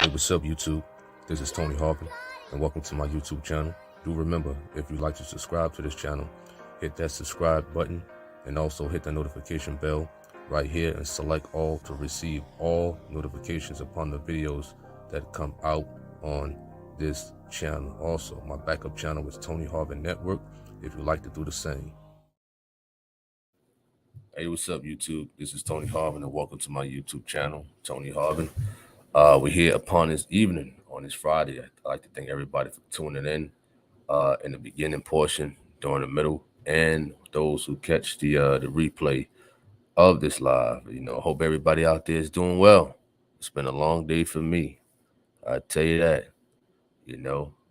Hey, what's up, YouTube? This is Tony Harvin, and welcome to my YouTube channel. Do remember, if you'd like to subscribe to this channel, hit that subscribe button and also hit the notification bell right here and select all to receive all notifications upon the videos that come out on this channel. Also, my backup channel is Tony Harvin Network if you'd like to do the same. Hey, what's up, YouTube? This is Tony Harvin, and welcome to my YouTube channel, Tony Harvin. We're here upon this evening on this Friday. I'd like to thank everybody for tuning in the beginning portion, during the middle, and those who catch the replay of this live. Hope everybody out there is doing well. It's been a long day for me. I tell you that.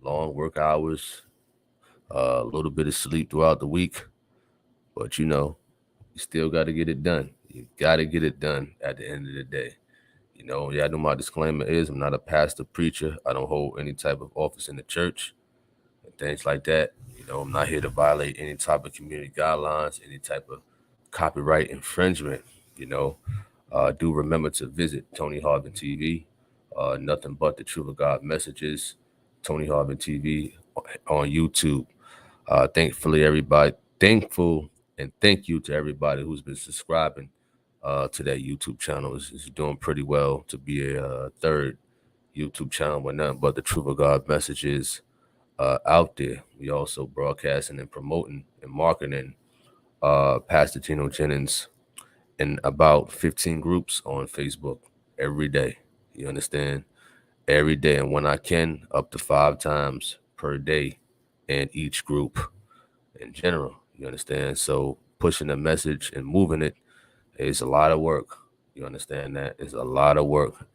Long work hours, a little bit of sleep throughout the week, but you still got to get it done. You got to get it done at the end of the day. I know my disclaimer is I'm not a pastor, preacher. I don't hold any type of office in the church and things like that. I'm not here to violate any type of community guidelines, any type of copyright infringement. Do remember to visit Tony Harvin TV. Nothing but the truth of God messages. Tony Harvin TV on YouTube. Thankful and thank you to everybody who's been subscribing to that YouTube channel. Is doing pretty well to be a third YouTube channel with nothing but the truth of God messages out there. We also broadcasting and promoting and marketing Pastor Tino Jennings in about 15 groups on Facebook every day. You understand? Every day, and when I can, up to 5 times per day in each group in general. You understand? So pushing the message and moving it is a lot of work. You understand that? It's a lot of work.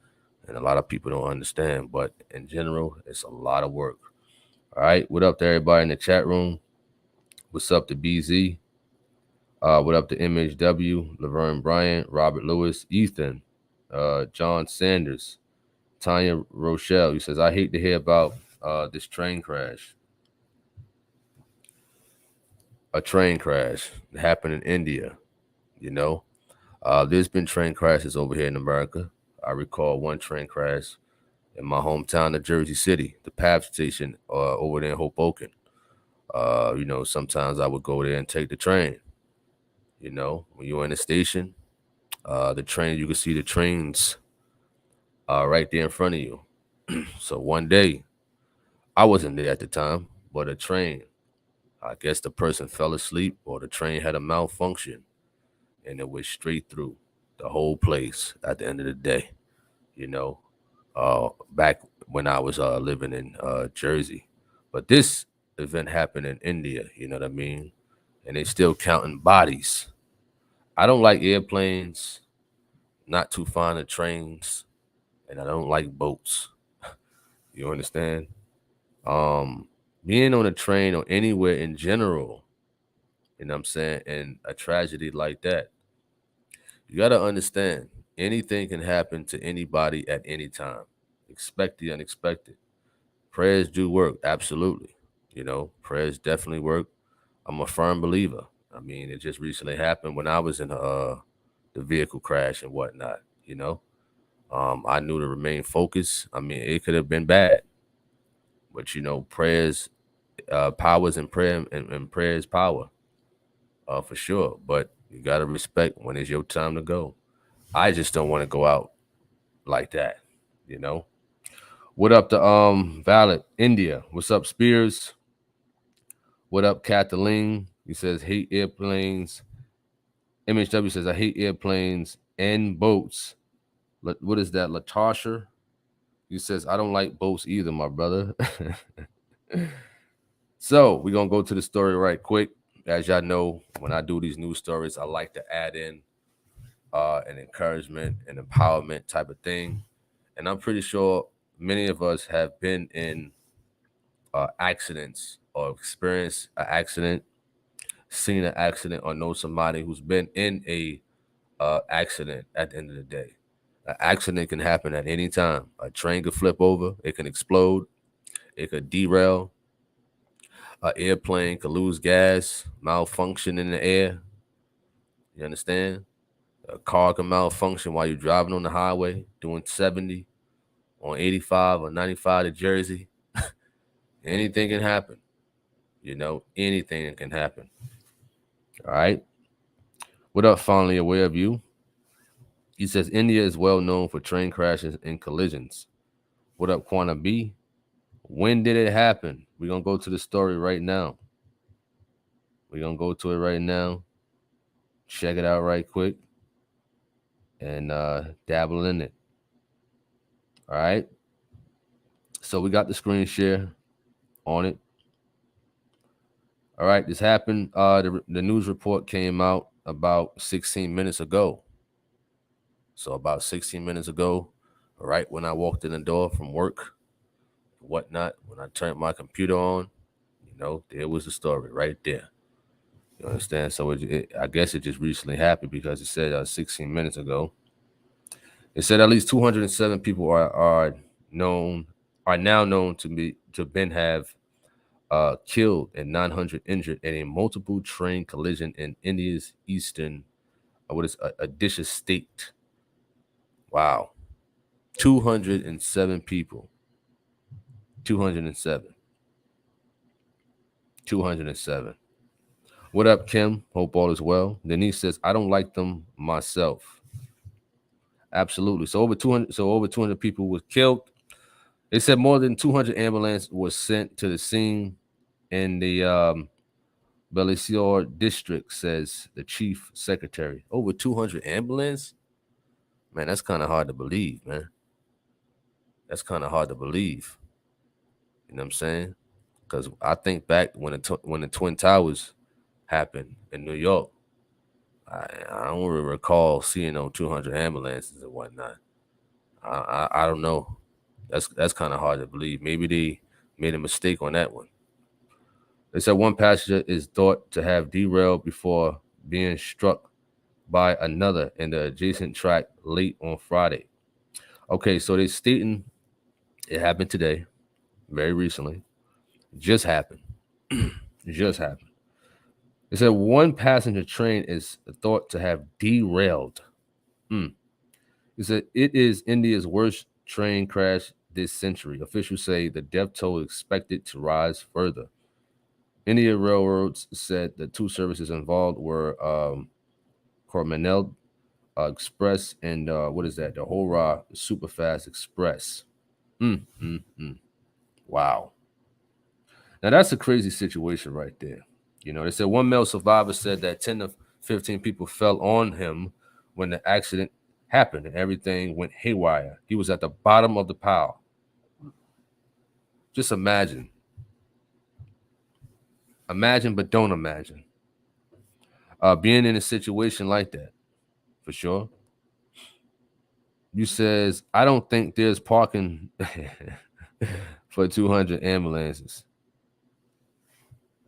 And a lot of people don't understand. But in general, it's a lot of work. All right. What up to everybody in the chat room? What's up to BZ? What up to MHW, Laverne Bryant, Robert Lewis, Ethan, John Sanders, Tanya Rochelle. He says, I hate to hear about this train crash. A train crash that happened in India, There's been train crashes over here in America. I recall one train crash in my hometown of Jersey City, the PAP station over there in Hoboken. Sometimes I would go there and take the train. When you're in the station, the train, you can see the trains right there in front of you. So one day, I wasn't there at the time, but a train, I guess the person fell asleep or the train had a malfunction and it went straight through the whole place at the end of the day. Back when I was living in Jersey. But this event happened in India, you know what I mean? And they still counting bodies. I don't like airplanes, not too fond of trains, and I don't like boats. You understand? Being on a train or anywhere in general, you know what I'm saying, and a tragedy like that, you got to understand, anything can happen to anybody at any time. Expect the unexpected. Prayers do work, absolutely. Prayers definitely work. I'm a firm believer. I mean, it just recently happened when I was in the vehicle crash and whatnot. I knew to remain focused. I mean, it could have been bad, but prayers, powers in prayer, and prayer is power, for sure. But you gotta respect when it's your time to go. I just don't want to go out like that. What up to Valid India? What's up, Spears? What up, Kathleen? He says hate airplanes. MHW says I hate airplanes and boats. What is that, Latasha? He says I don't like boats either, my brother. So we're gonna go to the story right quick. As y'all know, when I do these news stories, I like to add in an encouragement and empowerment type of thing. And I'm pretty sure many of us have been in accidents or experienced an accident, seen an accident, or know somebody who's been in a accident at the end of the day. An accident can happen at any time. A train could flip over, it can explode, it could derail, an airplane could lose gas, malfunction in the air. You understand? A car can malfunction while you're driving on the highway doing 70 on 85 or 95 to Jersey. Anything can happen. Anything can happen. All right. What up, fondly aware of you? He says India is well known for train crashes and collisions. What up, Quana B? When did it happen? We're going to go to the story right now. We're going to go to it right now. Check it out right quick. And dabble in it. All right. So we got the screen share on it. All right. This happened. The news report came out about 16 minutes ago. So about 16 minutes ago, right when I walked in the door from work, whatnot, when I turned my computer on, there was the story right there. You understand? So I guess it just recently happened because it said 16 minutes ago. It said at least 207 people are now known to been have killed and 900 injured in a multiple train collision in India's eastern, Odisha state. Wow. 207 people. 207. 207. What up, Kim? Hope all is well. Denise says, I don't like them myself. Absolutely. So over 200 people were killed. They said more than 200 ambulances were sent to the scene in the Balasore district, says the chief secretary. Over 200 ambulances? Man, that's kind of hard to believe, man. That's kind of hard to believe. You know what I'm saying? Because I think back when the Twin Towers happened in New York, I don't really recall seeing 200 ambulances and whatnot. I don't know. That's kind of hard to believe. Maybe they made a mistake on that one. They said one passenger is thought to have derailed before being struck by another in the adjacent track late on Friday. Okay, so they're stating it happened today, very recently. Just happened. Just happened. It said one passenger train is thought to have derailed. It said it is India's worst train crash this century. Officials say the death toll is expected to rise further. India Railroads said the two services involved were Coromandel Express and the Hora Superfast Express. Wow. Now that's a crazy situation right there. They said one male survivor said that 10 to 15 people fell on him when the accident happened and everything went haywire. He was at the bottom of the pile. Just imagine. Imagine, but don't imagine. Being in a situation like that, for sure. You says, I don't think there's parking for 200 ambulances.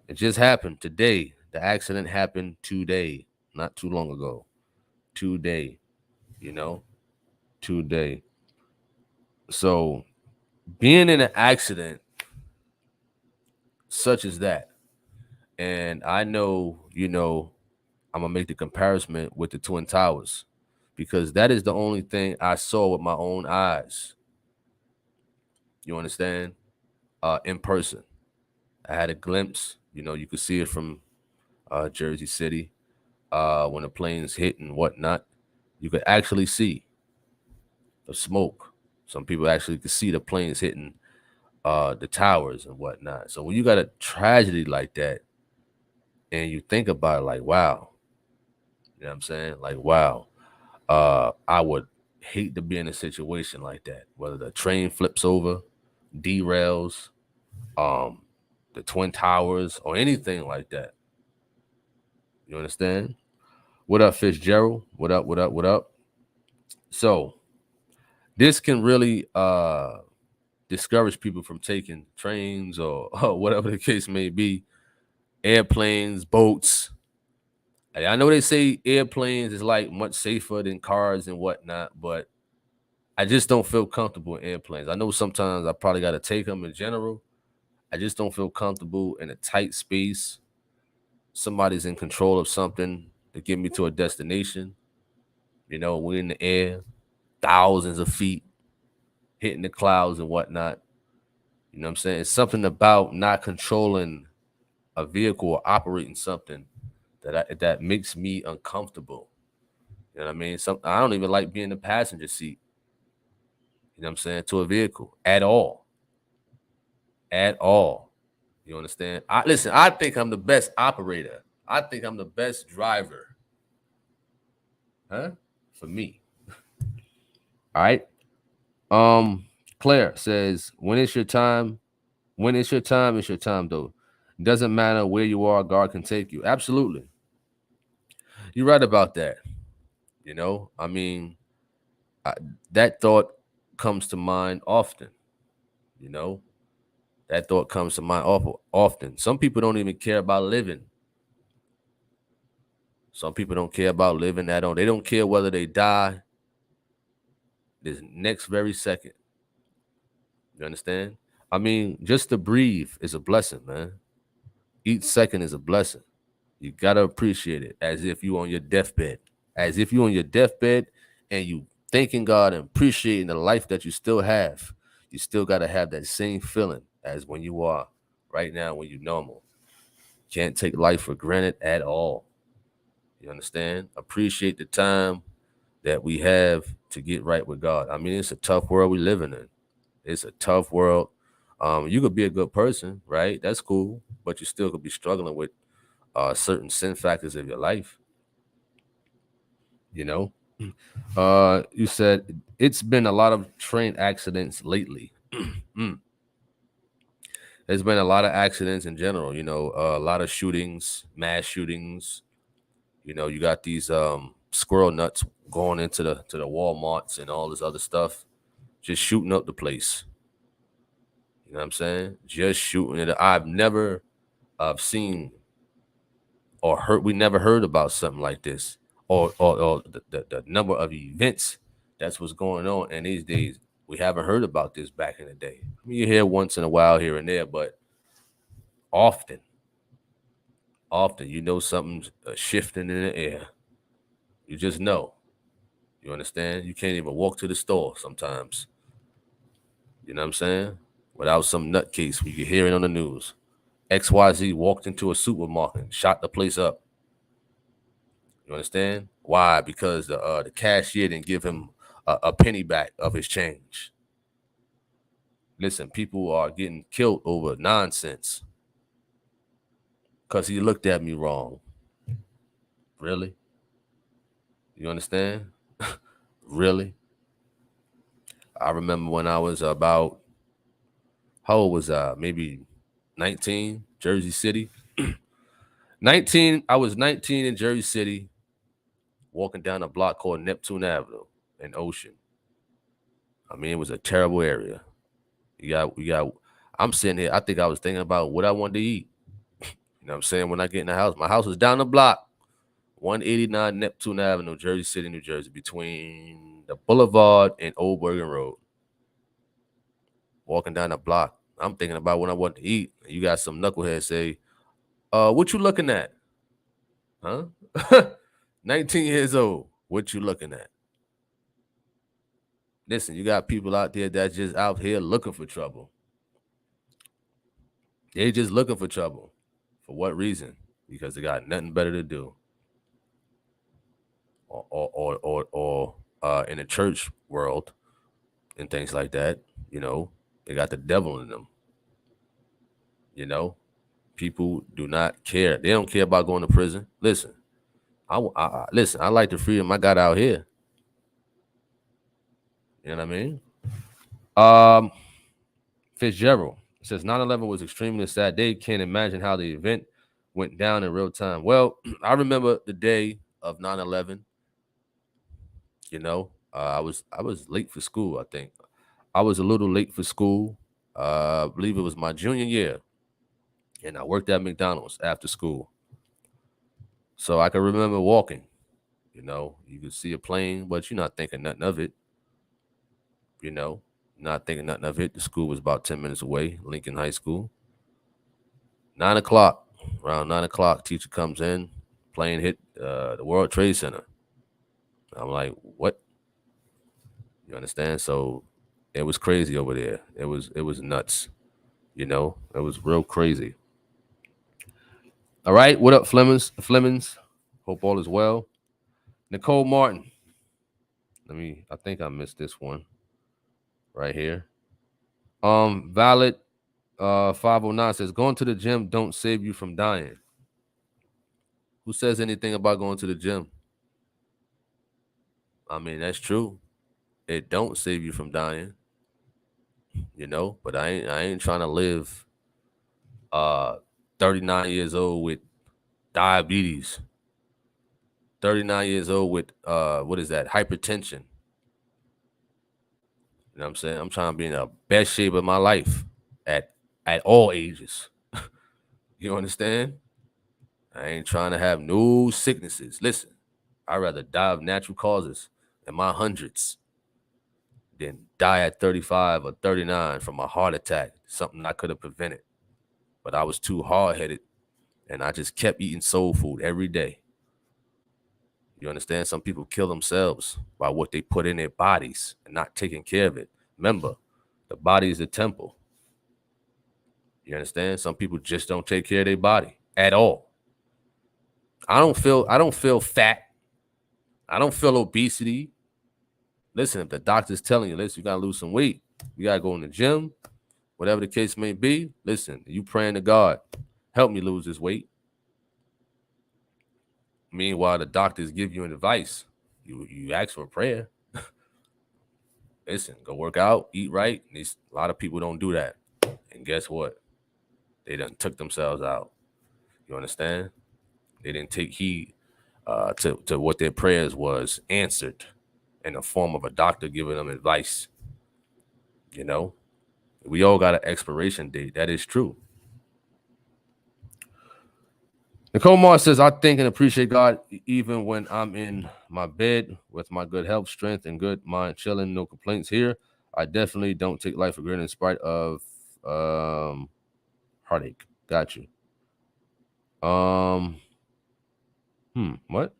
It just happened today. The accident happened today, not too long ago. Today, today. So being in an accident such as that, and I know, I'm going to make the comparison with the Twin Towers because that is the only thing I saw with my own eyes. You understand? In person. I had a glimpse. You could see it from Jersey City when the planes hit and whatnot. You could actually see the smoke. Some people actually could see the planes hitting the towers and whatnot. So when you got a tragedy like that and you think about it like, wow, you know what I'm saying? Like, wow, I would hate to be in a situation like that, whether the train flips over, derails, the Twin Towers, or anything like that. You understand? What up, Fitzgerald? What up, what up, what up? So this can really discourage people from taking trains or whatever the case may be, airplanes, boats. I know they say airplanes is like much safer than cars and whatnot, but I just don't feel comfortable in airplanes. I know sometimes I probably got to take them in general. I just don't feel comfortable in a tight space. Somebody's in control of something to get me to a destination. We're in the air, thousands of feet. hitting the clouds and whatnot. You know what I'm saying? It's something about not controlling a vehicle or operating something that makes me uncomfortable. You know what I mean? I don't even like being in the passenger seat. You know what I'm saying? To a vehicle at all, at all. You understand? I listen. I think I'm the best operator. I think I'm the best driver. Huh? For me. All right. Um, Claire says, when it's your time, when it's your time though. Doesn't matter where you are, God can take you. Absolutely. You're right about that. You know, I mean, I, that thought comes to mind often. You know, that thought comes to mind often. Some people don't even care about living. Some people don't care about living at all. They don't care whether they die this next very second. You understand? I mean, just to breathe is a blessing, man. Each second is a blessing. You gotta appreciate it as if you on your deathbed. As if you on your deathbed and you thanking God and appreciating the life that you still have. You still gotta have that same feeling as when you are right now when you're normal. Can't take life for granted at all. You understand? Appreciate the time that we have to get right with God. I mean, it's a tough world we living in. It's a tough world. You could be a good person, right? That's cool, but you still could be struggling with certain sin factors of your life. You know, you said it's been a lot of train accidents lately. Mm. There's been a lot of accidents in general. You know, a lot of shootings, mass shootings. You know, you got these squirrel nuts going into the Walmarts and all this other stuff, just shooting up the place. You know what I'm saying? Just shooting it. I've never seen or heard. We never heard about something like this, or the number of events that's what's going on. And these days, we haven't heard about this back in the day. I mean, you hear once in a while here and there, but often, often, you know something's shifting in the air. You just know. You understand? You can't even walk to the store sometimes. You know what I'm saying? Without some nutcase, we could hear it on the news. XYZ walked into a supermarket, shot the place up. You understand? Why? Because the cashier didn't give him a penny back of his change. Listen, people are getting killed over nonsense because he looked at me wrong. Really? You understand? Really? I remember when I was about, how old was I? Maybe 19, Jersey City. 19, I was 19 in Jersey City, walking down a block called Neptune Avenue in Ocean. I mean, it was a terrible area. We got, I'm sitting here, I think I was thinking about what I wanted to eat. You know what I'm saying? When I get in the house, my house was down the block, 189 Neptune Avenue, Jersey City, New Jersey, between the Boulevard and Old Bergen Road. Walking down the block, I'm thinking about what I want to eat. You got some knucklehead say, what you looking at? Huh? 19 years old. What you looking at? Listen, you got people out there that's just out here looking for trouble. They just looking for trouble. For what reason? Because they got nothing better to do. Or in the church world and things like that, you know, they got the devil in them. You know, people do not care. They don't care about going to prison. Listen, listen. I like the freedom I got out here. You know what I mean? Um, Fitzgerald says 9/11 was extremely sad day. Can't imagine how the event went down in real time. Well, I remember the day of 9/11. You know, I was late for school. I think I was a little late for school. I believe it was my junior year, and I worked at McDonald's after school. So I can remember walking. You know, you could see a plane, but you're not thinking nothing of it. You know, not thinking nothing of it. The school was about 10 minutes away, Lincoln High School. 9 o'clock, around 9 o'clock, teacher comes in, plane hit the World Trade Center. I'm like, what? You understand? So It was crazy over there. It was nuts. It was real crazy. All right, what up, Flemings? Flemings, hope all is well. Nicole Martin. I think I missed this one right here. Valid 509 says going to the gym don't save you from dying. Who says anything about going to the gym? I mean, that's true. It don't save you from dying, but I ain't trying to live 39 years old with diabetes. 39 years old with what is that? Hypertension. You know what I'm saying? I'm trying to be in the best shape of my life at all ages. You understand? I ain't trying to have no sicknesses. Listen, I'd rather die of natural causes in my hundreds than die at 35 or 39 from a heart attack, something I could have prevented. But I was too hard-headed, and I just kept eating soul food every day. You understand? Some people kill themselves by what they put in their bodies and not taking care of it. Remember, the body is the temple. You understand? Some people just don't take care of their body at all. I don't feel fat. I don't feel obesity. Listen, if the doctor's telling you, listen, you gotta lose some weight, you gotta go in the gym, whatever the case may be, listen, you praying to God, help me lose this weight. Meanwhile, the doctors give you an advice. You ask for a prayer. Listen, go work out, eat right. A lot of people don't do that. And guess what? They done took themselves out. You understand? They didn't take heed to what their prayers was answered in the form of a doctor giving them advice. We all got an expiration date. That is true. Nicole Mars says, I think and appreciate God even when I'm in my bed with my good health, strength, and good mind, chilling, no complaints here. I definitely don't take life for granted in spite of heartache. Got you. What?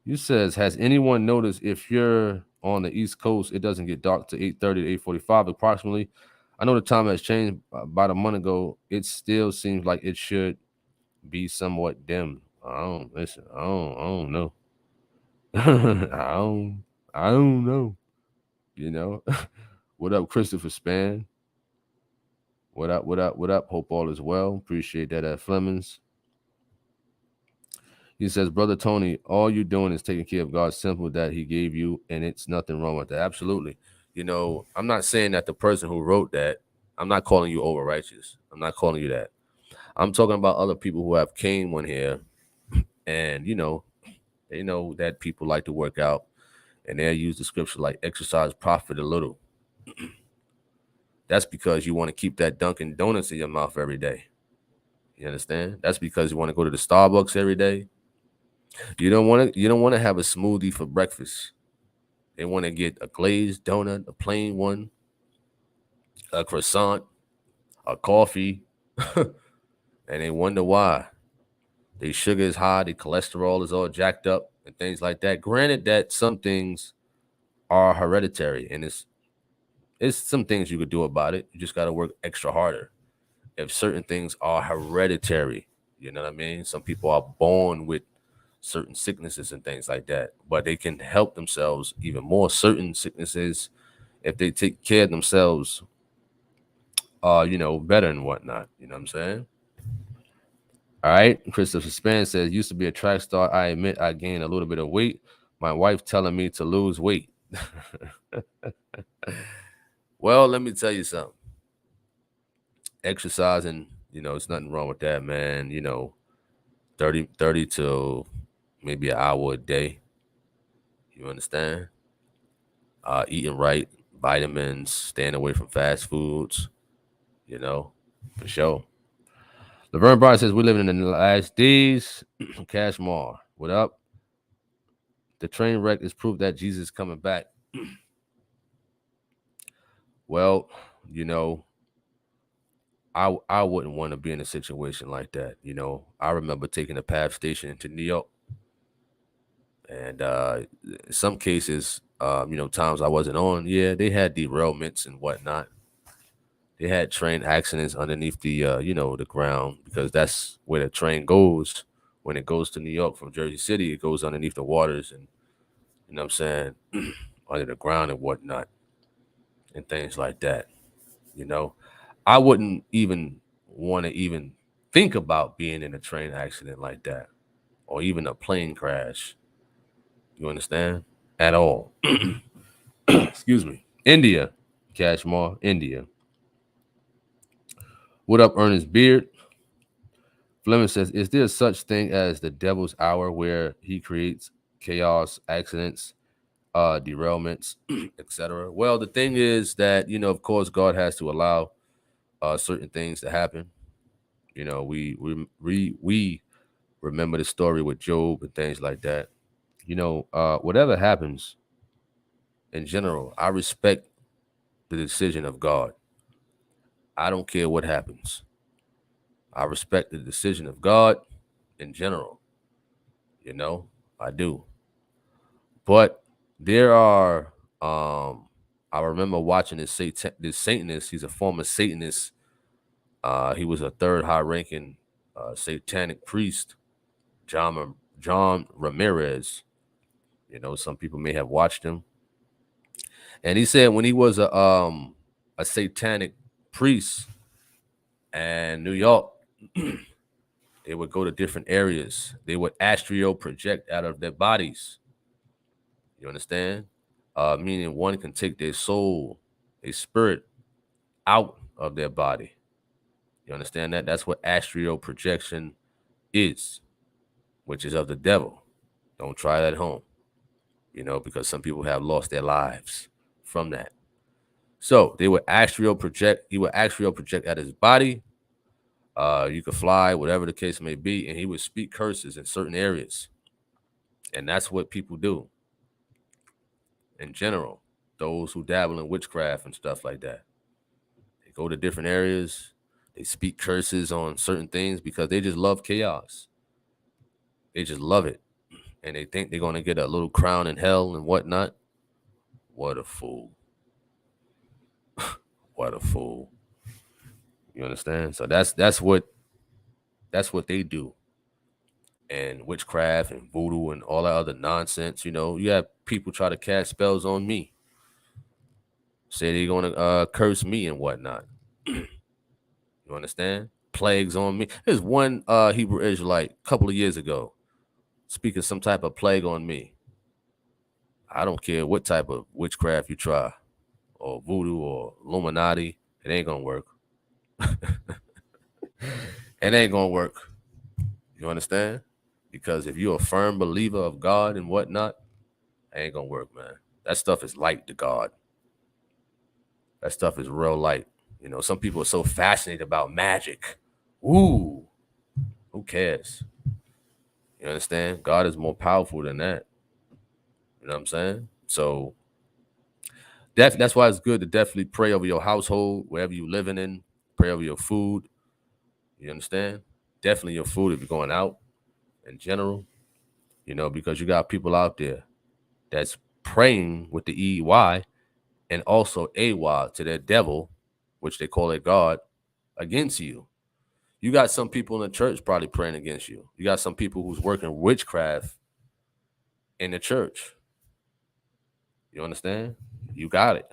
You says, has anyone noticed if you're on the East Coast, it doesn't get dark to 8:30 to 8:45 approximately? I know the time has changed about a month ago. It still seems like it should be somewhat dim. I don't know. I don't know. What up, Christopher Span? What up? Hope all is well. Appreciate that at Flemings. He says, Brother Tony, all you're doing is taking care of God's temple that he gave you, and it's nothing wrong with that. Absolutely. I'm not saying that the person who wrote that, I'm not calling you over righteous. I'm not calling you that. I'm talking about other people who have came on here and, they know that people like to work out and they'll use the scripture like exercise, profit a little. That's because you want to keep that Dunkin' Donuts in your mouth every day. You understand? That's because you want to go to the Starbucks every day. You don't want to have a smoothie for breakfast. They want to get a glazed donut, a plain one, a croissant, a coffee, and they wonder why. Their sugar is high, their cholesterol is all jacked up, and things like that. Granted that some things are hereditary, and it's some things you could do about it. You just got to work extra harder. If certain things are hereditary, you know what I mean? Some people are born with certain sicknesses and things like that, but they can help themselves even more. Certain sicknesses, if they take care of themselves, better and whatnot. You know what I'm saying? All right. Christopher Span says, used to be a track star. I admit I gained a little bit of weight. My wife telling me to lose weight. Well, let me tell you something. Exercising, it's nothing wrong with that, man. 30 to maybe an hour a day. You understand? Eating right, vitamins, staying away from fast foods, for sure. Laverne Bryan says, we're living in the last days. Cashmore, what up? The train wreck is proof that Jesus is coming back. Well, I wouldn't want to be in a situation like that. I remember taking a PATH station into New York. And in some cases, times I wasn't on. Yeah, they had derailments and whatnot. They had train accidents underneath the ground, because that's where the train goes. When it goes to New York from Jersey City, it goes underneath the waters, and you know what I'm saying, under the ground and whatnot, and things like that. You know, I wouldn't even want to even think about being in a train accident like that, or even a plane crash. You understand? At all. Excuse me. India, Kashmir, India. What up, Ernest Beard? Fleming says, is there such thing as the devil's hour where he creates chaos, accidents, derailments, etc.? Well, the thing is that, of course, God has to allow certain things to happen. We remember the story with Job and things like that. Whatever happens in general, I respect the decision of God. I don't care what happens. I respect the decision of God in general. You know, I do. But there are, I remember watching this Satanist. He's a former Satanist. He was a third high-ranking Satanic priest, John Ramirez. Some people may have watched him, and he said when he was a Satanic priest in New York, they would go to different areas. They would astral project out of their bodies. You understand? Meaning one can take their soul, their spirit, out of their body. You understand that? That's what astral projection is, which is of the devil. Don't try that at home, because some people have lost their lives from that. So they would astral project. He would astral project at his body. You could fly, whatever the case may be, and he would speak curses in certain areas. And that's what people do in general. Those who dabble in witchcraft and stuff like that. They go to different areas. They speak curses on certain things because they just love chaos. They just love it. And they think they're going to get a little crown in hell and whatnot. What a fool. What a fool. You understand? So that's what they do. And witchcraft and voodoo and all that other nonsense. You have people try to cast spells on me. Say they're going to curse me and whatnot. You understand? Plagues on me. There's one Hebrew Israelite a couple of years ago speaking some type of plague on me. I don't care what type of witchcraft you try, or voodoo or Illuminati. It ain't gonna work. It ain't gonna work. You understand? Because if you're a firm believer of God and whatnot, it ain't gonna work, man. That stuff is light to God. That stuff is real light. Some people are so fascinated about magic. Ooh, who cares? You understand? God is more powerful than that. You know what I'm saying? So that's why it's good to definitely pray over your household, wherever you're living in. Pray over your food. You understand? Definitely your food if you're going out in general. Because you got people out there that's praying with the EY and also AY to their devil, which they call it God, against you. You got some people in the church probably praying against you. You got some people who's working witchcraft in the church. You understand? You got it.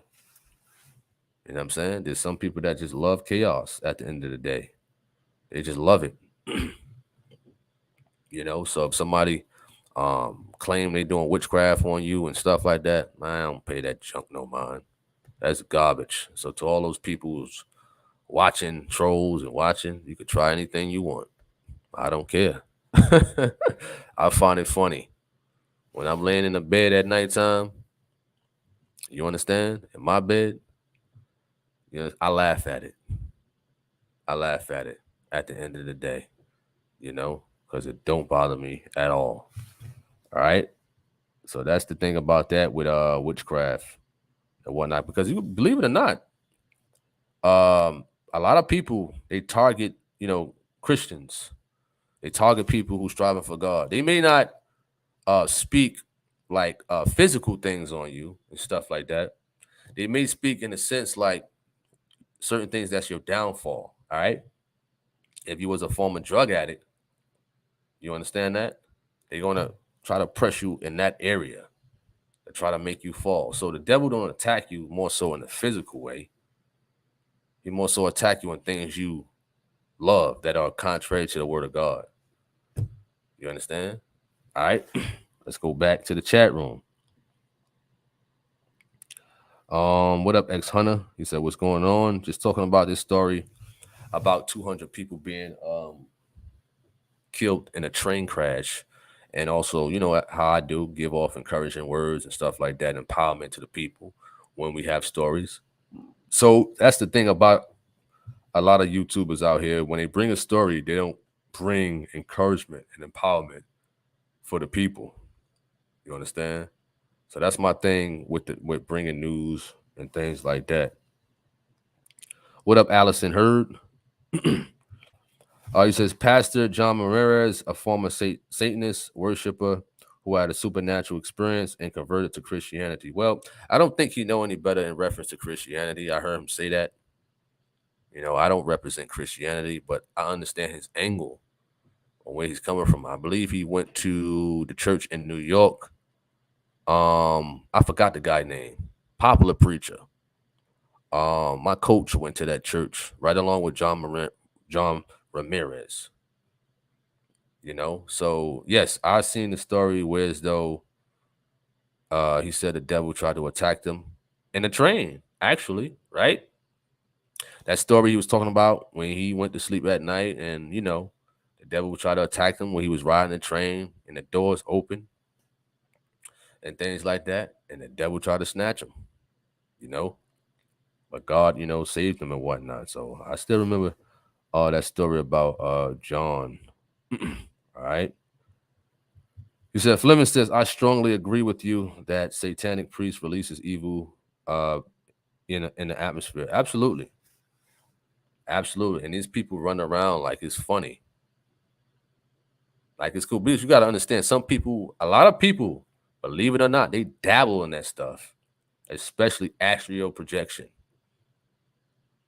You know what I'm saying? There's some people that just love chaos at the end of the day. They just love it. So if somebody claim they doing witchcraft on you and stuff like that, man, I don't pay that junk no mind. That's garbage. So to all those people who's watching trolls and watching, you could try anything you want. I don't care. I find it funny. When I'm laying in the bed at nighttime, you understand? In my bed, I laugh at it. I laugh at it at the end of the day, because it don't bother me at all. All right. So that's the thing about that with witchcraft and whatnot. Because you believe it or not, a lot of people, they target, Christians. They target people who striving for God. They may not speak like physical things on you and stuff like that. They may speak in a sense like certain things that's your downfall. All right. If you was a former drug addict, you understand that? They're gonna try to press you in that area to try to make you fall. So the devil don't attack you more so in a physical way. He more so attack you in things you love that are contrary to the word of God. You understand? All right. Let's go back to the chat room. What up, X Hunter? He said, "What's going on?" Just talking about this story about 200 people being killed in a train crash, and also, you know how I do give off encouraging words and stuff like that, empowerment to the people when we have stories. So that's the thing about a lot of YouTubers out here. When they bring a story, they don't bring encouragement and empowerment for the people. You understand? So that's my thing with bringing news and things like that. What up, Allison Heard? He says Pastor John Ramirez, a former Satanist worshiper who had a supernatural experience and converted to Christianity. Well, I don't think he know any better in reference to Christianity. I heard him say that. You know, I don't represent Christianity, but I understand his angle on where he's coming from. I believe he went to the church in New York. I forgot the guy name. Popular preacher. My coach went to that church right along with John Ramirez. You know, so yes, I seen the story where as though he said the devil tried to attack them in a train, actually, right? That story he was talking about when he went to sleep at night, and you know, the devil tried to attack him when he was riding the train and the doors open and things like that, and the devil tried to snatch him, you know. But God, you know, saved him and whatnot. So I still remember that story about John. All right. He said, Fleming says, I strongly agree with you that satanic priest releases evil in the atmosphere. Absolutely. Absolutely. And these people run around like it's funny. Like it's cool. Because you got to understand, some people, a lot of people, believe it or not, they dabble in that stuff, especially astral projection.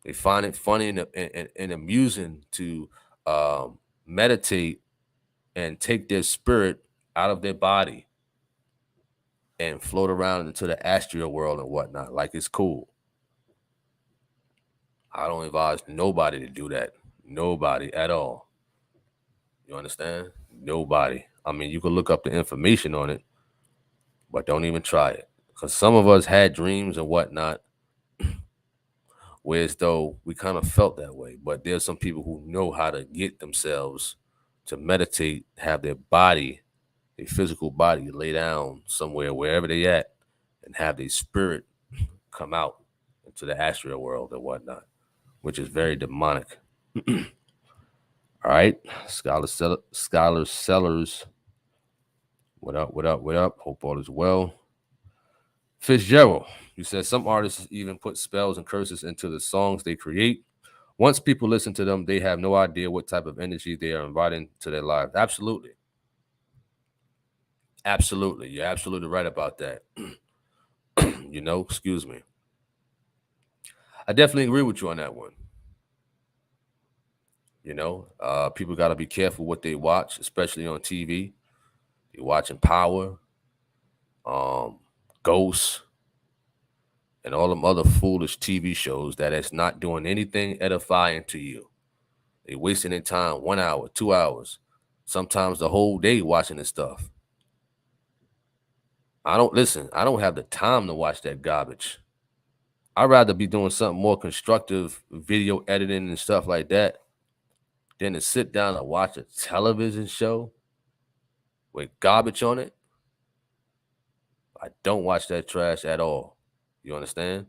They find it funny and amusing to meditate and take their spirit out of their body and float around into the astral world and whatnot. Like it's cool. I don't advise nobody to do that. Nobody at all. You understand? Nobody. I mean, you can look up the information on it, but don't even try it. Because some of us had dreams and whatnot, whereas though we kind of felt that way. But there's some people who know how to get themselves to meditate, have their body, their physical body lay down somewhere, wherever they at, and have their spirit come out into the astral world and whatnot, which is very demonic. All right, Scholar Sellers. What up? What up? What up? Hope all is well. Fitzgerald, you said some artists even put spells and curses into the songs they create. Once people listen to them, they have no idea what type of energy they are inviting to their lives. Absolutely. Absolutely. You're absolutely right about that. You know, excuse me. I definitely agree with you on that one. You know, people got to be careful what they watch, especially on TV. You're watching Power, Ghosts, and all them other foolish TV shows that is not doing anything edifying to you. They wasting their time 1 hour, 2 hours, sometimes the whole day watching this stuff. I don't have the time to watch that garbage. I'd rather be doing something more constructive, video editing and stuff like that, than to sit down and watch a television show with garbage on it. I don't watch that trash at all. You understand?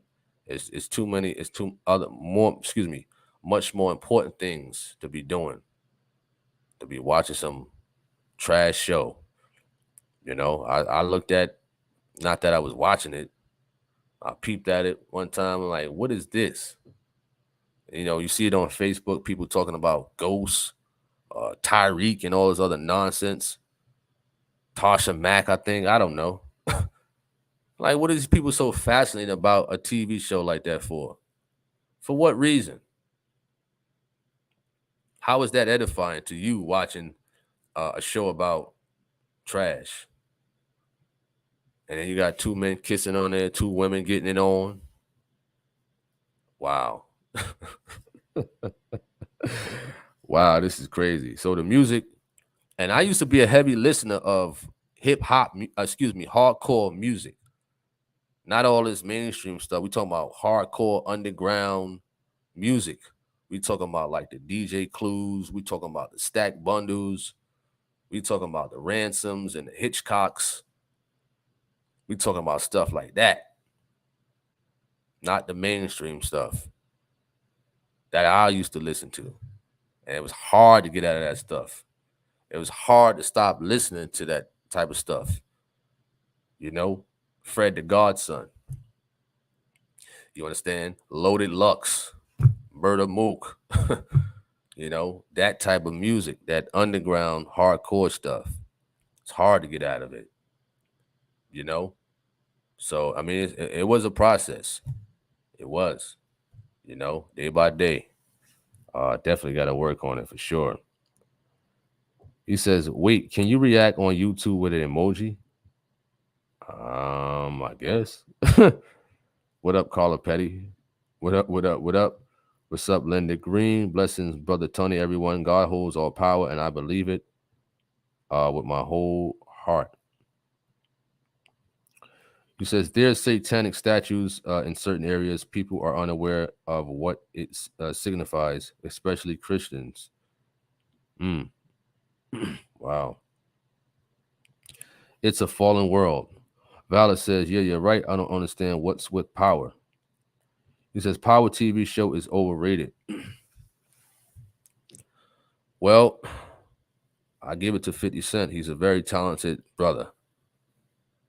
It's too many, it's too other more, excuse me, much more important things to be doing. To be watching some trash show. You know, I looked at, not that I was watching it, I peeped at it one time and like, what is this? You know, you see it on Facebook, people talking about ghosts, Tyreek and all this other nonsense. Tasha Mack, I think. I don't know. Like, what are these people so fascinated about a TV show like that for? For what reason? How is that edifying to you watching a show about trash? And then you got two men kissing on there, two women getting it on. Wow. Wow, this is crazy. So the music, and I used to be a heavy listener of hip hop, hardcore music. Not all this mainstream stuff. We talking about hardcore underground music. We talking about like the DJ Clues. We talking about the Stack Bundles. We talking about the Ransoms and the Hitchcocks. We talking about stuff like that. Not the mainstream stuff that I used to listen to. And it was hard to get out of that stuff. It was hard to stop listening to that type of stuff. You know, Fred the Godson. You understand? Loaded Lux, Murder Mook. You know, that type of music, that underground hardcore stuff. It's hard to get out of it. You know? So, I mean, it was a process. It was, day by day. Definitely got to work on it for sure. He says, wait, can you react on YouTube with an emoji? I guess. What up, Carla Petty? What up, what up, what up? What's up, Linda Green? Blessings, brother Tony, everyone. God holds all power, and I believe it with my whole heart. He says, there's satanic statues in certain areas. People are unaware of what it signifies, especially Christians. Wow. It's a fallen world. Valor says, yeah, you're right. I don't understand what's with power. He says, Power TV show is overrated. Well, I give it to 50 Cent. He's a very talented brother.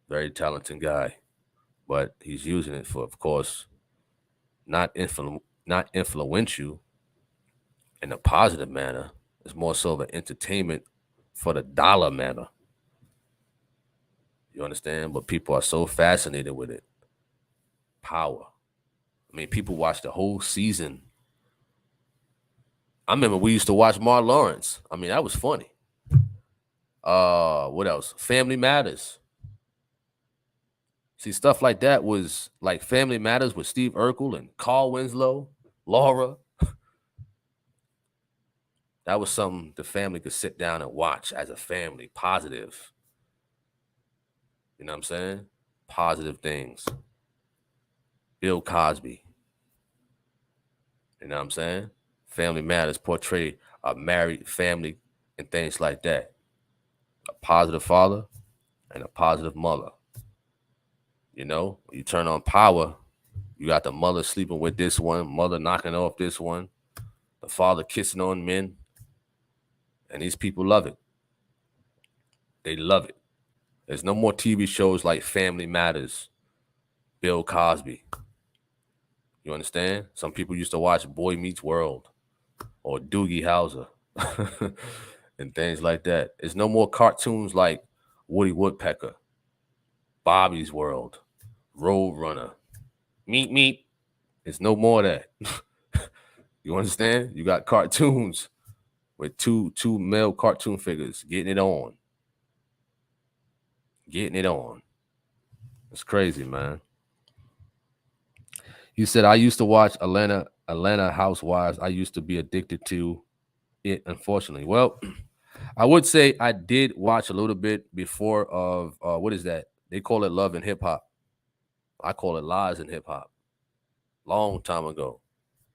Very talented guy. But he's using it for, of course, not influential in a positive manner. It's more so of an entertainment for the dollar manner. You understand? But people are so fascinated with it. Power. I mean, people watch the whole season. I remember we used to watch Mark Lawrence. I mean, that was funny. What else? Family Matters. See, stuff like that was like Family Matters with Steve Urkel and Carl Winslow, Laura. That was something the family could sit down and watch as a family. Positive. You know what I'm saying? Positive things. Bill Cosby. You know what I'm saying? Family Matters portray a married family and things like that. A positive father and a positive mother. You know, you turn on Power, you got the mother sleeping with this one, mother knocking off this one, the father kissing on men. And these people love it. They love it. There's no more TV shows like Family Matters, Bill Cosby. You understand? Some people used to watch Boy Meets World or Doogie Howser and things like that. There's no more cartoons like Woody Woodpecker, Bobby's World, Road Runner, Meet Meet. There's no more of that. You understand? You got cartoons with two male cartoon figures getting it on. Getting it on. It's crazy, man. He said, I used to watch Atlanta Housewives. I used to be addicted to it, unfortunately. Well, I would say I did watch a little bit before of what is that? They call it Love and Hip Hop. I call it Lies and Hip Hop. Long time ago.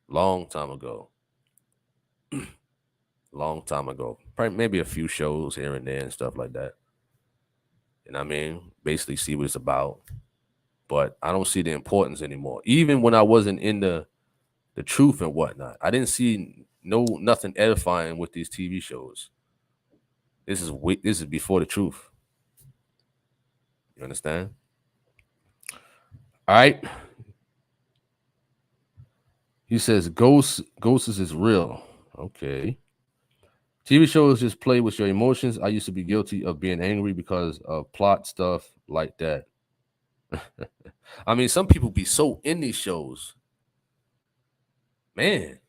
Long time ago. Long time ago. Probably maybe a few shows here and there and stuff like that. You know what I mean? Basically see what it's about. But I don't see the importance anymore. Even when I wasn't in the truth and whatnot, I didn't see nothing edifying with these TV shows. This is before the truth. You understand? All right. He says ghosts is real. Okay. TV shows just play with your emotions. I used to be guilty of being angry because of plot stuff like that. I mean, some people be so in these shows, man.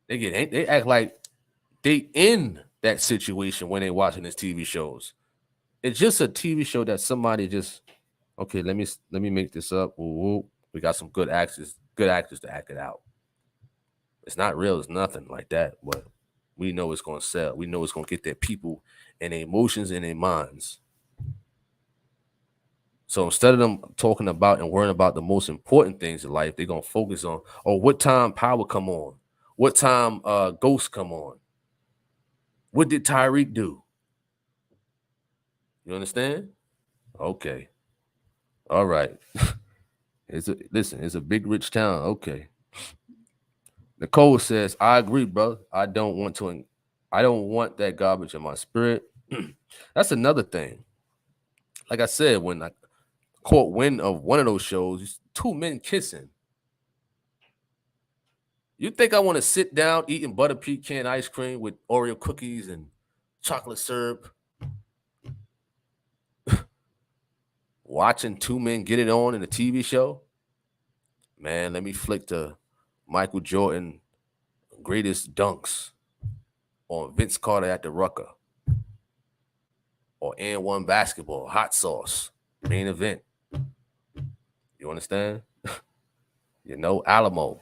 They act like they in that situation when they watching these TV shows. It's just a TV show that somebody just okay. Let me make this up. Woo, woo. We got some good actors to act it out. It's not real. It's nothing like that. But we know it's gonna sell. We know it's gonna get their people and their emotions and their minds. So instead of them talking about and worrying about the most important things in life, they're gonna focus on, oh, what time Power come on? What time Ghost come on? What did Tyreek do? You understand? Okay. All right. It's a big rich town. Okay. Nicole says, I agree, brother. I don't want that garbage in my spirit. That's another thing. Like I said, when I caught wind of one of those shows, it's two men kissing. You think I want to sit down eating butter pecan ice cream with Oreo cookies and chocolate syrup, watching two men get it on in a TV show? Man, let me flick the Michael Jordan greatest dunks on Vince Carter at the Rucker or N1 basketball, hot sauce, main event. You understand? Alamo.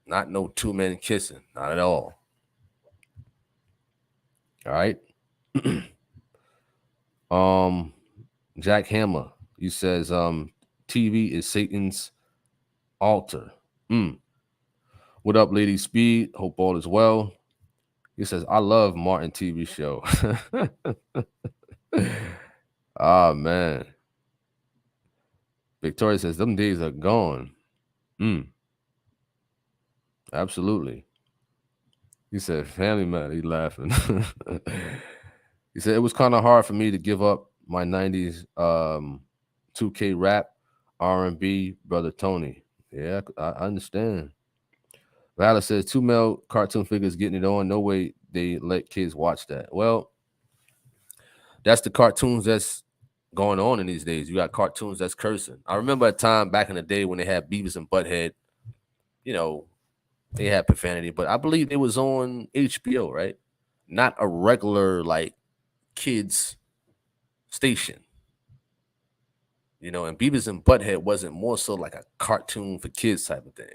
Not no two men kissing. Not at all. All right. Jack Hammer, he says, TV is Satan's altar. What up, Lady Speed? Hope all is well. He says, I love Martin TV show. Ah, man. Victoria says, them days are gone. Absolutely. He said, family man, he's laughing. He said, it was kind of hard for me to give up my 90s 2K rap, R&B, Brother Tony. Yeah, I understand. Valor says, two male cartoon figures getting it on. No way they let kids watch that. Well, that's the cartoons that's going on in these days. You got cartoons that's cursing. I remember a time back in the day when they had Beavis and Butthead, they had profanity, but I believe it was on HBO, right? Not a regular like kids station. And Beavis and Butthead wasn't more so like a cartoon for kids type of thing.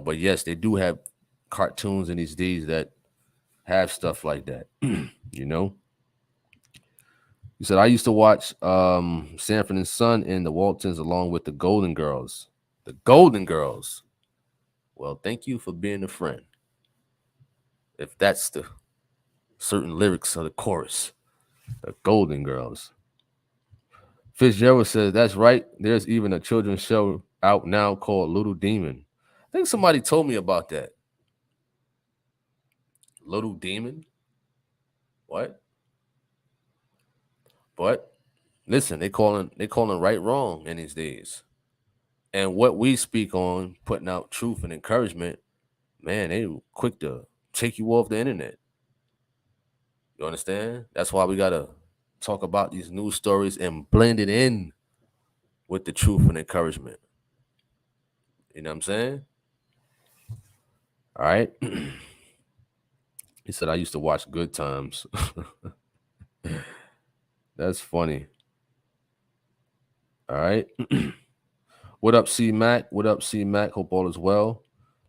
But yes, they do have cartoons in these days that have stuff like that. You said I used to watch Sanford and Son and the Waltons along with the Golden Girls. The Golden Girls. Well, thank you for being a friend. If that's the certain lyrics of the chorus, the Golden Girls. Fitzgerald says, that's right. There's even a children's show out now called Little Demon. I think somebody told me about that. Little Demon? What? But listen, they calling right wrong in these days. And what we speak on, putting out truth and encouragement, man, they quick to take you off the internet. You understand? That's why we gotta talk about these news stories and blend it in with the truth and encouragement. You know what I'm saying? All right. He said, I used to watch Good Times. That's funny. All right. What up, C Mac? What up, C Mac? Hope all is well.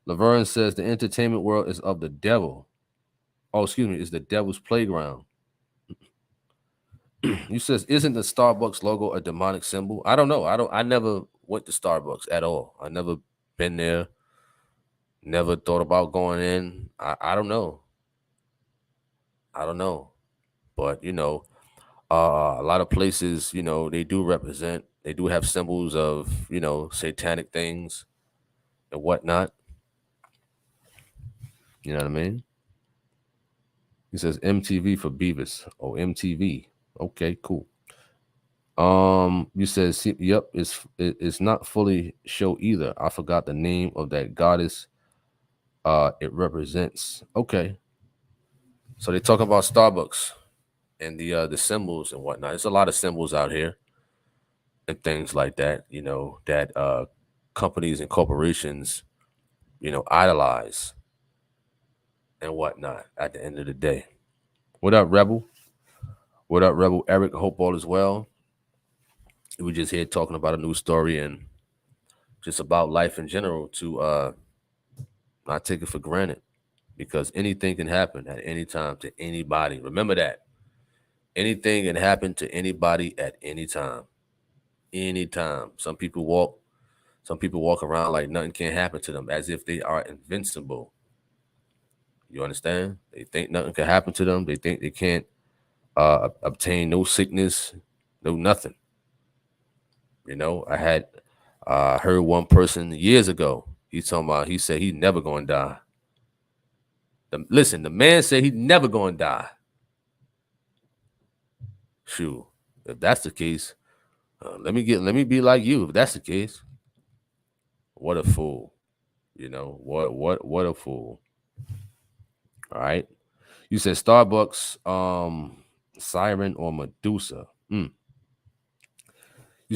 Laverne says the entertainment world is of the devil. Oh, excuse me, is the devil's playground. You says, isn't the Starbucks logo a demonic symbol? I don't know. I never went to Starbucks at all. I never been there. Never thought about going in. I don't know. I don't know. But a lot of places, they do represent, they do have symbols of, satanic things and whatnot. You know what I mean? He says MTV for Beavis. Oh, MTV. Okay, cool. You says, yep, it's not fully show either. I forgot the name of that goddess it represents. Okay. So they talk about Starbucks. and the symbols and whatnot. There's a lot of symbols out here and things like that, that companies and corporations, idolize and whatnot at the end of the day. What up, Rebel? What up, Rebel Eric? Hope all is well. We just here talking about a new story and just about life in general to not take it for granted because anything can happen at any time to anybody. Remember that. Anything can happen to anybody at any time. Anytime. Some people walk around like nothing can happen to them as if they are invincible. You understand? They think nothing can happen to them. They think they can't obtain no sickness, no nothing. I had heard one person years ago. He said he never gonna die. Listen, the man said he never gonna die. Shoot, if that's the case, let me be like you. If that's the case, what a fool. What a fool. All right. You said Starbucks, Siren or Medusa. You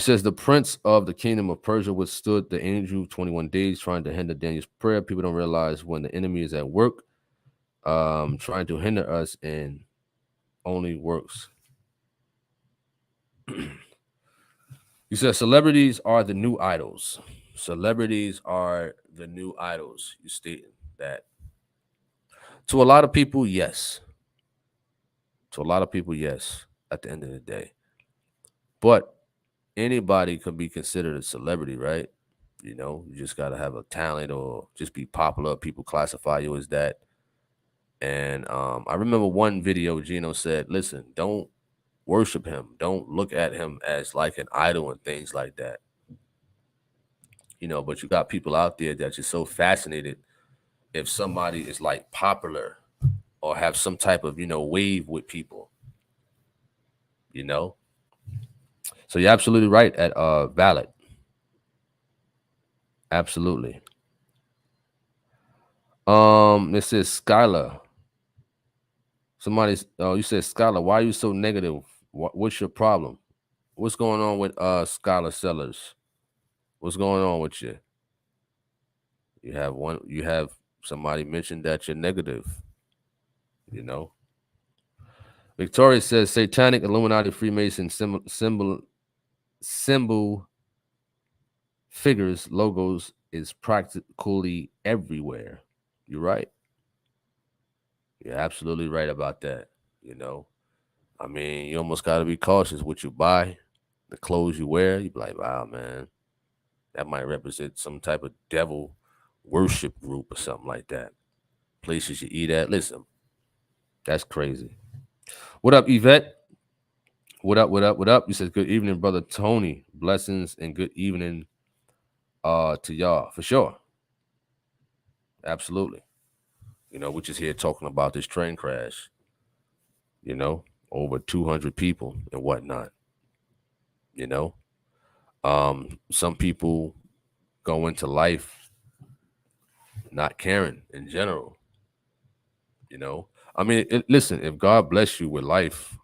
says the prince of the kingdom of Persia withstood the angel 21 days trying to hinder Daniel's prayer. People don't realize when the enemy is at work, trying to hinder us and only works. You said celebrities are the new idols. Celebrities are the new idols. You stated that. To a lot of people, yes. To a lot of people, yes, at the end of the day. But anybody could be considered a celebrity, right? You just got to have a talent or just be popular. People classify you as that. And I remember one video Gino said, listen, don't worship him. Don't look at him as like an idol and things like that. But you got people out there that you're so fascinated if somebody is like popular or have some type of, wave with people, So you're absolutely right at valid. Absolutely. This is Skylar. You said Skylar, why are you so negative? What's your problem? What's going on with Skylar Sellers? What's going on with you? You have somebody mentioned that you're negative. Victoria says Satanic, Illuminati, Freemason symbol figures, logos is practically everywhere. You're right. You're absolutely right about that. I mean, you almost got to be cautious what you buy, the clothes you wear. You be like, wow, man, that might represent some type of devil worship group or something like that. Places you eat at. Listen, that's crazy. What up, Yvette? What up? What up? What up? You said good evening, brother Tony. Blessings and good evening to y'all for sure. Absolutely. We're just here talking about this train crash. Over 200 people and whatnot. Some people go into life not caring in general. I mean, listen, if God bless you with life,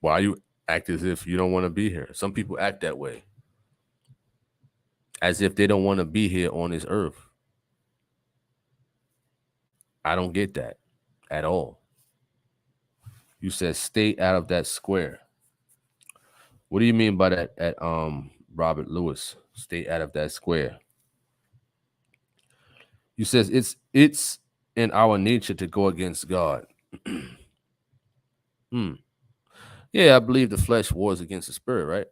why you act as if you don't want to be here? Some people act that way, as if they don't want to be here on this earth. I don't get that at all. You said stay out of that square. What do you mean by that at Robert Lewis? Stay out of that square. You says it's in our nature to go against God. Yeah, I believe the flesh wars against the spirit, right?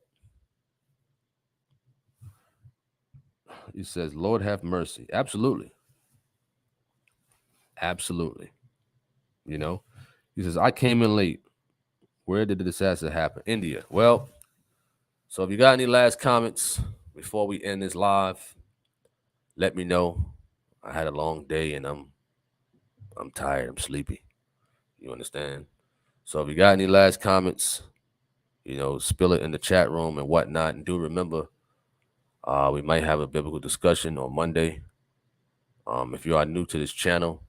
He says, Lord have mercy. Absolutely. Absolutely. He says, I came in late. Where did the disaster happen? India. Well, so if you got any last comments before we end this live, let me know. I had a long day and I'm tired. I'm sleepy. You understand? So if you got any last comments, spill it in the chat room and whatnot. And do remember, we might have a biblical discussion on Monday. If you are new to this channel,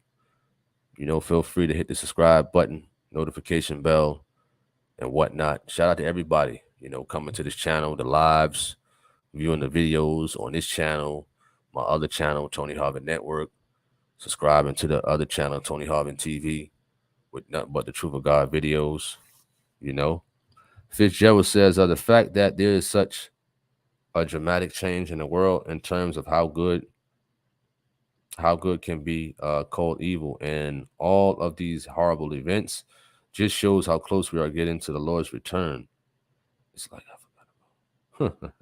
feel free to hit the subscribe button, notification bell, and whatnot. Shout out to everybody, coming to this channel, the lives, viewing the videos on this channel, my other channel, Tony Harvin Network, subscribing to the other channel, Tony Harvin TV, with nothing but the Truth of God videos, Fitzgerald says, the fact that there is such a dramatic change in the world in terms of how good can be called evil, and all of these horrible events just shows how close we are getting to the Lord's return. It's like I forgot about.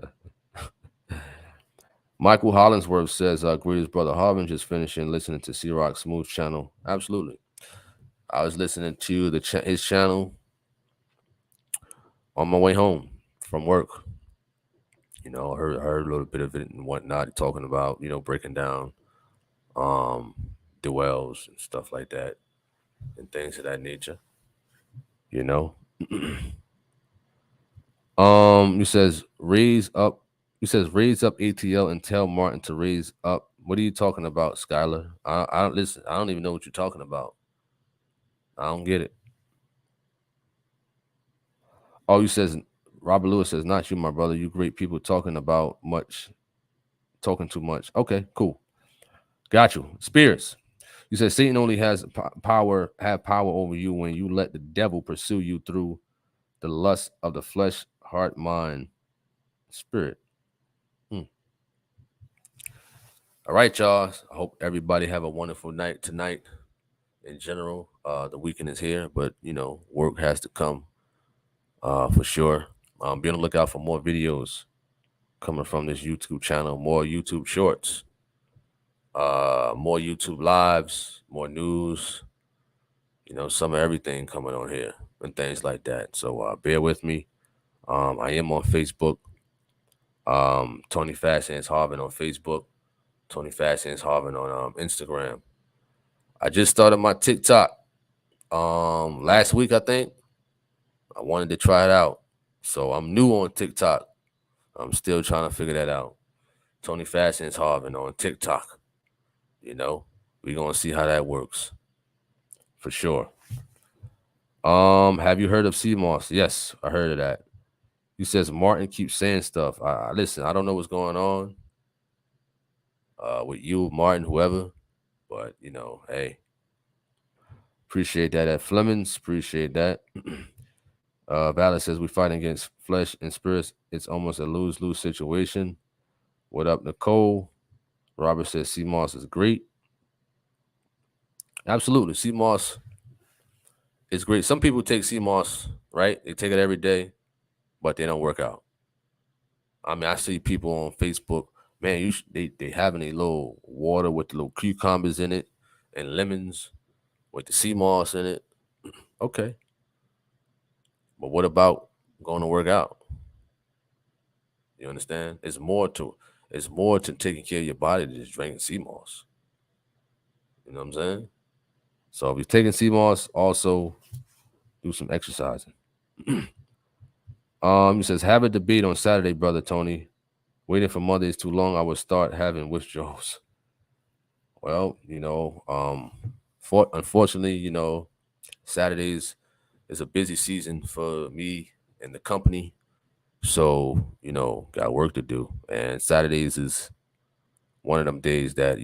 Michael Hollingsworth says, greetings, Brother Harvin, just finishing listening to C-Rock Smooth channel. Absolutely. I was listening to his channel on my way home from work. I heard a little bit of it and whatnot, talking about, breaking down duels and stuff like that and things of that nature. He says raise up ATL and tell Martin to raise up. What are you talking about, Skylar? I don't listen. I don't even know what you're talking about. I don't get it. Oh, you says Robert Lewis says, not you, my brother. You great people talking too much. Okay, cool. Got you. Spirits. You said Satan only have power over you when you let the devil pursue you through the lust of the flesh, heart, mind, spirit. All right, y'all. I hope everybody have a wonderful night tonight. In general, the weekend is here, but work has to come for sure. Be on the lookout for more videos coming from this YouTube channel, more YouTube shorts, more YouTube lives, more news, some of everything coming on here and things like that. So bear with me. I am on Facebook. Tony Fast Hands Harvin on Facebook. Tony Fast Hands Harvin on Instagram. I just started my TikTok last week, I think. I wanted to try it out. So I'm new on TikTok. I'm still trying to figure that out. Tony Fast Hands Harvin on TikTok. We're gonna see how that works. For sure. Have you heard of CMOS? Yes, I heard of that. He says Martin keeps saying stuff. I listen, I don't know what's going on with you, Martin, whoever, but hey, appreciate that at Flemings. Appreciate that. Valor says we fight against flesh and spirits. It's almost a lose-lose situation. What up, Nicole? Robert says CMOS is great. Absolutely, CMOS is great. Some people take CMOS, right? They take it every day, but they don't work out. I mean, I see people on Facebook, man, they having a little water with the little cucumbers in it and lemons with the sea moss in it. Okay. But what about going to work out? You understand? It's more to taking care of your body than just drinking sea moss. You know what I'm saying? So if you're taking sea moss, also do some exercising. He says, have a debate on Saturday, brother Tony. Waiting for Mondays too long, I would start having withdrawals. Well, unfortunately, Saturdays is a busy season for me and the company. So, got work to do. And Saturdays is one of them days that,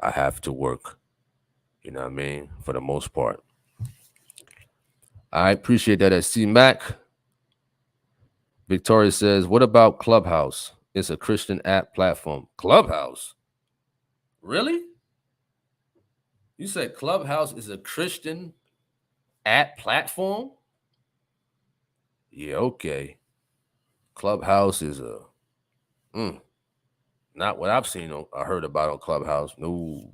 I have to work. You know what I mean? For the most part. I appreciate that at C-Mac. Victoria says, what about Clubhouse? It's a Christian app platform. Clubhouse? Really? You said Clubhouse is a Christian app platform? Yeah, okay. Clubhouse is not what I've seen or heard about on Clubhouse. No.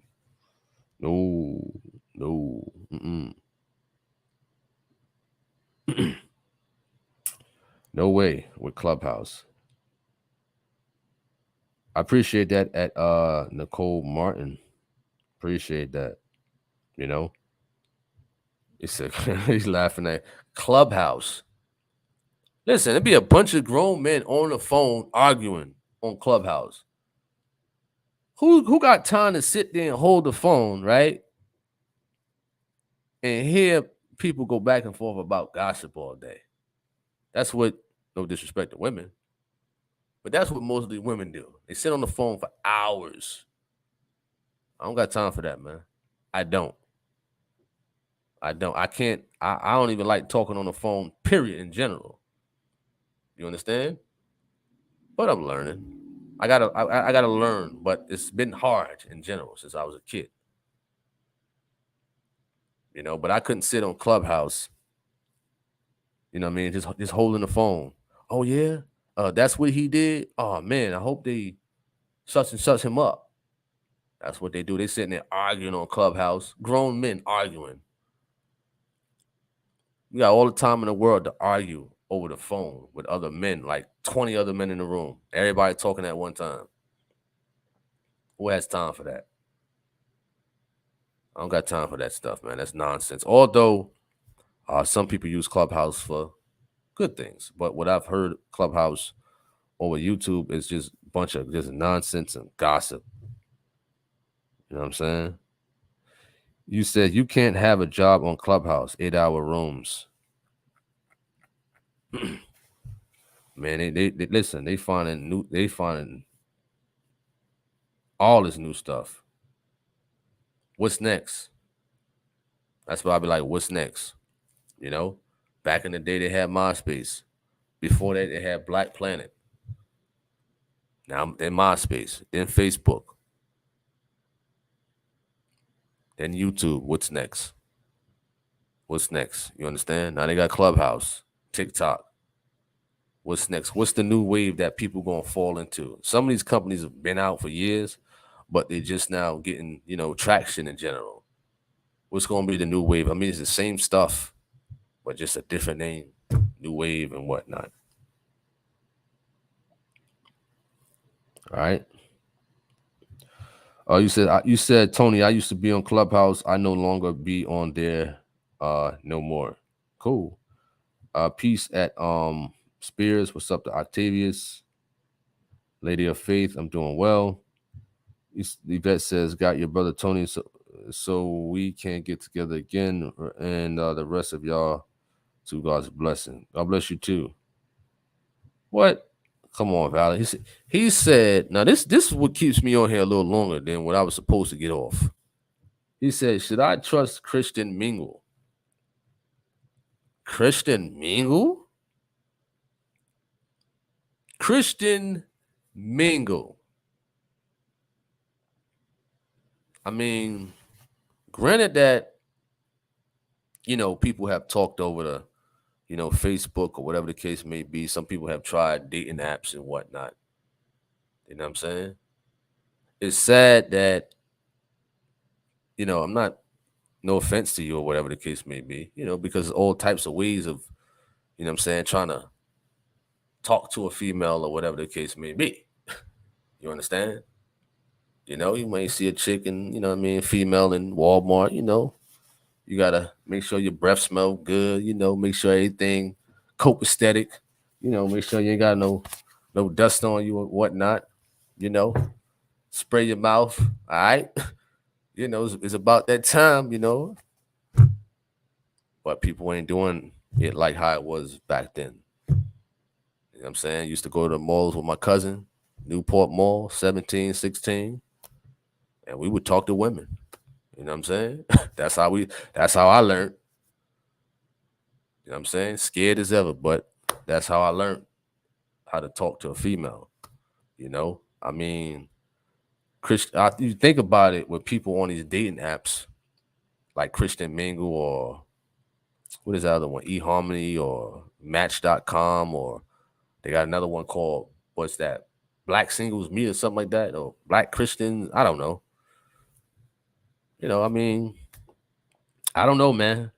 No way with Clubhouse. I appreciate that at Nicole Martin. Appreciate that. He's laughing at Clubhouse. Listen, there'd be a bunch of grown men on the phone arguing on Clubhouse. Who got time to sit there and hold the phone, right? And hear people go back and forth about gossip all day. That's what, no disrespect to women, but that's what mostly women do. They sit on the phone for hours. I don't got time for that, man. I don't. I don't. I can't. I don't even like talking on the phone, period, in general. You understand? But I'm learning. I gotta learn, but it's been hard in general since I was a kid. But I couldn't sit on Clubhouse, what I mean, just holding the phone. Oh yeah? That's what he did? Oh man, I hope they such and such him up. That's what they do. They sitting there arguing on Clubhouse. Grown men arguing. You got all the time in the world to argue over the phone with other men, like 20 other men in the room. Everybody talking at one time. Who has time for that? I don't got time for that stuff, man. That's nonsense. Although some people use Clubhouse for good things, but what I've heard Clubhouse over YouTube is just a bunch of just nonsense and gossip. You know what I'm saying? You said you can't have a job on Clubhouse, 8-hour rooms. Man, they listen. They finding all this new stuff. What's next? That's why I be like, what's next? Back in the day they had MySpace. Before that they had Black Planet. Now then MySpace, then Facebook, then YouTube. What's next? What's next? You understand? Now they got Clubhouse, TikTok. What's next? What's the new wave that people gonna fall into? Some of these companies have been out for years, but they're just now getting, traction in general. What's gonna be the new wave? I mean, it's the same stuff, but just a different name, new wave and whatnot. All right. Oh, you said Tony, I used to be on Clubhouse. I no longer be on there no more. Cool. Peace at Spears. What's up to Octavius? Lady of Faith, I'm doing well. Yvette says, got your brother Tony so we can get together again, and the rest of y'all, to God's blessing. God bless you too. What? Come on, Valerie. He said, now this is what keeps me on here a little longer than what I was supposed to get off. He said, should I trust Christian Mingle? Christian Mingle? Christian Mingle. I mean, granted that, people have talked over the, Facebook or whatever the case may be. Some people have tried dating apps and whatnot. You know what I'm saying? It's sad that, I'm not, no offense to you or whatever the case may be, because all types of ways of, what I'm saying, trying to talk to a female or whatever the case may be. You understand? You may see a chick and, what I mean, female in Walmart, you gotta make sure your breath smell good, make sure everything copacetic, make sure you ain't got no dust on you or whatnot, spray your mouth, all right? It's about that time, but people ain't doing it like how it was back then. You know what I'm saying? Used to go to the malls with my cousin, Newport Mall, 17, 16, and we would talk to women. You know what I'm saying? That's how I learned. You know what I'm saying? Scared as ever, but that's how I learned how to talk to a female. I mean, you think about it with people on these dating apps like Christian Mingle or what is the other one? eHarmony or Match.com, or they got another one called, what's that? Black Singles Meet or something like that, or Black Christians. I don't know. I mean, I don't know, man.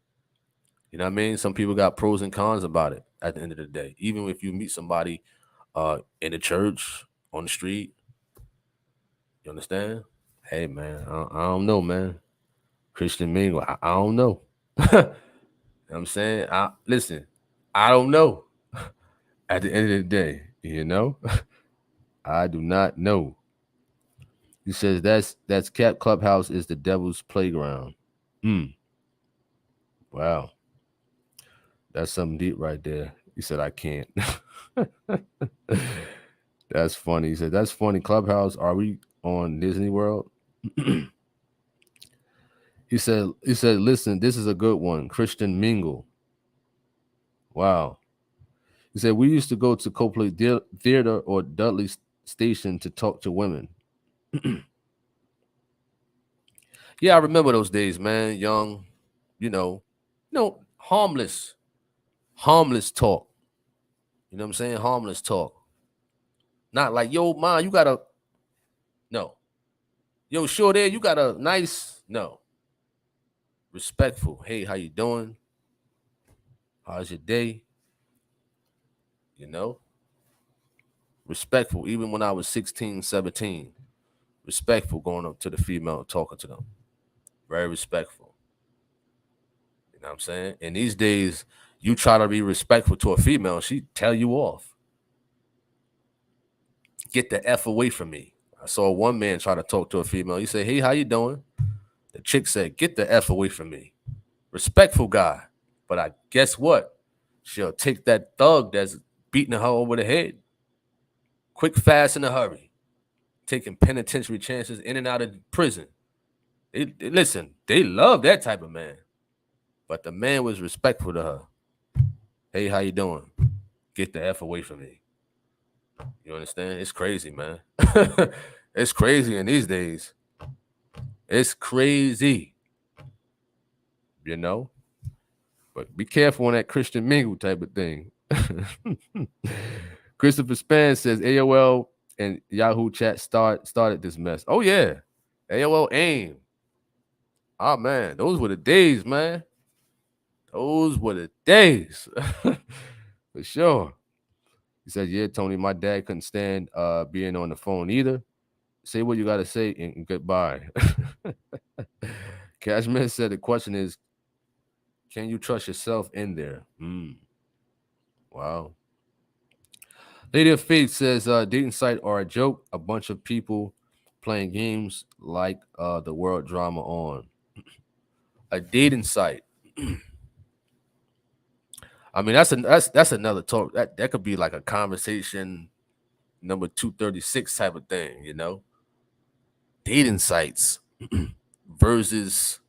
You know what I mean? Some people got pros and cons about it at the end of the day. Even if you meet somebody in the church, on the street, you understand? Hey, man, I don't know, man. Christian Mingle, I don't know. You know what I'm saying? Listen, I don't know. At the end of the day, I do not know. He says that's Cat Clubhouse is the devil's playground. Wow. That's something deep right there. He said, I can't. That's funny. He said, that's funny. Clubhouse, are we on Disney World? He said, listen, this is a good one. Christian Mingle. Wow. He said, we used to go to Copley Theater or Dudley Station to talk to women. Yeah, I remember those days, man. Young, harmless talk. You know what I'm saying? Harmless talk. Not like, yo, ma, you got a, no. Yo, sure there, you got a nice, no. Respectful. Hey, how you doing? How's your day? You know? Respectful. Even when I was 16, 17. Respectful going up to the female and talking to them. Very respectful. You know what I'm saying? And these days, you try to be respectful to a female, she tell you off. Get the F away from me. I saw one man try to talk to a female. He said, hey, how you doing? The chick said, get the F away from me. Respectful guy. But I guess what? She'll take that thug that's beating her over the head. Quick, fast, in a hurry. Taking penitentiary chances in and out of prison. Listen, they love that type of man. But the man was respectful to her. Hey, how you doing? Get the F away from me. You understand? It's crazy, man. It's crazy in these days. It's crazy. You know? But be careful on that Christian mingle type of thing. Christopher Span says AOL and Yahoo chat started this mess. Oh, yeah. AOL AIM. Oh, man. Those were the days, man. Those were the days. For sure. He said, yeah, Tony, my dad couldn't stand being on the phone either. Say what you got to say and goodbye. Cashman said the question is, can you trust yourself in there? Wow. Lady of Faith says, dating site are a joke. A bunch of people playing games like the world drama on. A dating site. I mean, that's another talk. That could be like a conversation number 236 type of thing, you know? Dating sites versus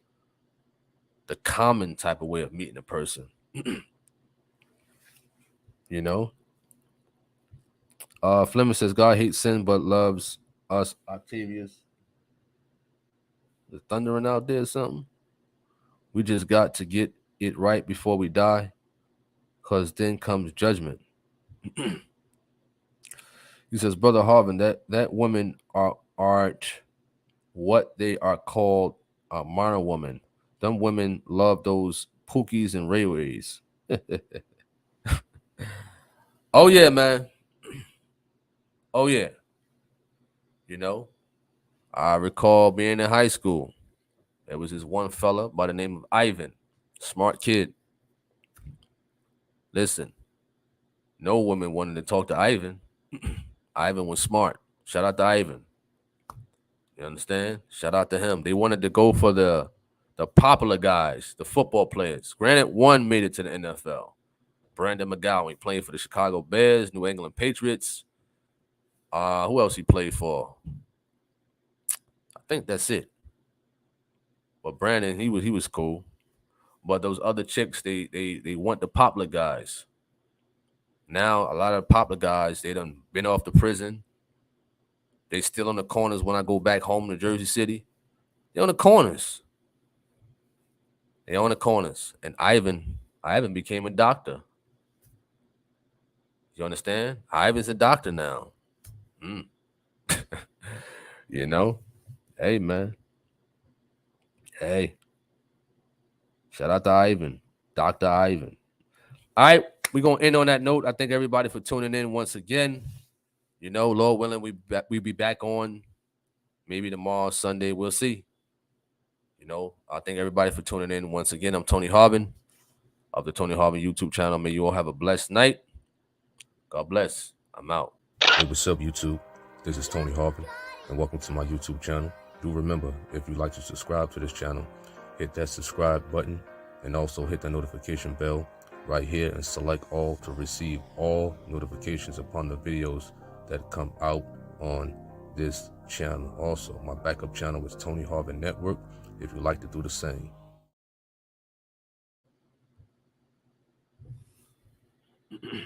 the common type of way of meeting a person. You know? Fleming says, God hates sin but loves us. Octavius. The thundering out there or something? We just got to get it right before we die, because then comes judgment. He says, Brother Harvin, that women aren't what they are called, minor woman. Them women love those Pookies and Ray-Rays. Oh, yeah, man. Oh, yeah. You know, I recall being in high school. There was this one fella by the name of Ivan. Smart kid. Listen, no woman wanted to talk to Ivan. Ivan was smart. Shout out to Ivan. You understand? Shout out to him. They wanted to go for the popular guys, the football players. Granted, one made it to the NFL. Brandon McGowan playing for the Chicago Bears, New England Patriots. Who else he played for? I think that's it. But Brandon, he was cool. But those other chicks, they want the popular guys. Now, a lot of popular guys, they done been off the prison. They still on the corners when I go back home to Jersey City. They're on the corners. They're on the corners. And Ivan became a doctor. You understand? Ivan's a doctor now. You know? Hey, man. Hey. Shout out to Ivan. Dr. Ivan. All right. We're going to end on that note. I thank everybody for tuning in once again. You know, Lord willing, we be back on maybe tomorrow, Sunday. We'll see. You know, I thank everybody for tuning in once again. I'm Tony Harvin of the Tony Harvin YouTube channel. May you all have a blessed night. God bless. I'm out. Hey, what's up, YouTube? This is Tony Harvin, and welcome to my YouTube channel. Do remember, if you'd like to subscribe to this channel, hit that subscribe button and also hit the notification bell. right here and select all to receive all notifications upon the videos that come out on this channel. Also, my backup channel is Tony Harvin Network if you'd like to do the same.